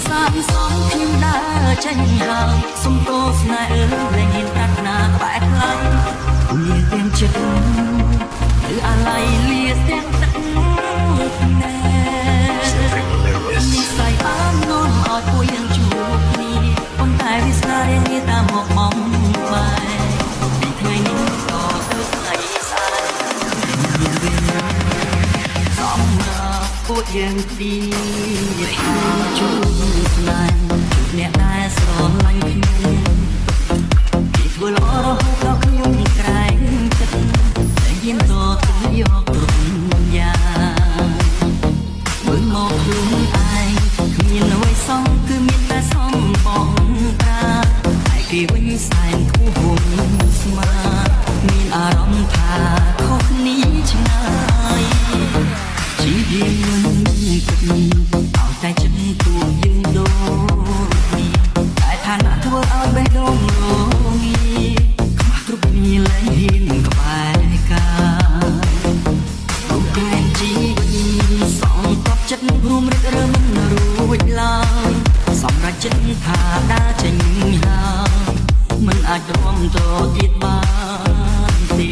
សាមសំខ្ញុំដើរចេញហើយសុំទោសស្នេហ៍លែងហ៊ានប្រាថ្នាក្បែរខ្លាំងមានទាំងចិត្តឬអាឡ័យលាទាំងទឹកណែនិស័យបាននាំឲ្យពួកយើងជួបគ្នាប៉ុន្តែវាស្នារៀងនេះតាមមកបំបែពីថ្ងៃនេះក៏ទៅថ្ងៃស្អែកមានវិញសំរាប់ពួកយើងទីជួបស្នេហ៍អ្នកដែលស្រឡាញ់ខ្ញុំពីធ្វើល្អរហូតដល់ខ្ញុំក្រែងចិត្តតែហ៊ានទៅយកគ្រប់យ៉ាងមើលមកខ្លួនឯងគ្មានអ្វីសងគឺមានតែសំបងប្រាតែគេវិញសែនធូរហួងស្មាមានអារម្មណ៍ថាខុសគ្នាឆ្ងាយជីវិតមិនគិតឲ្យតែចិត្តពួកយើងដូចនេះតែឋានៈធ្វើឲ្យបេះដូងរងាខ្វះគ្រប់គ្នាលែងហ៊ានក្បែរការូបកែងជីវិតសងតបចិត្តរួមរិតរើមិនរួចឡើយសម្រាប់ចិត្តថាដើរចេញហើយមិនអាចទ្រាំទ្រទៀតបានទេ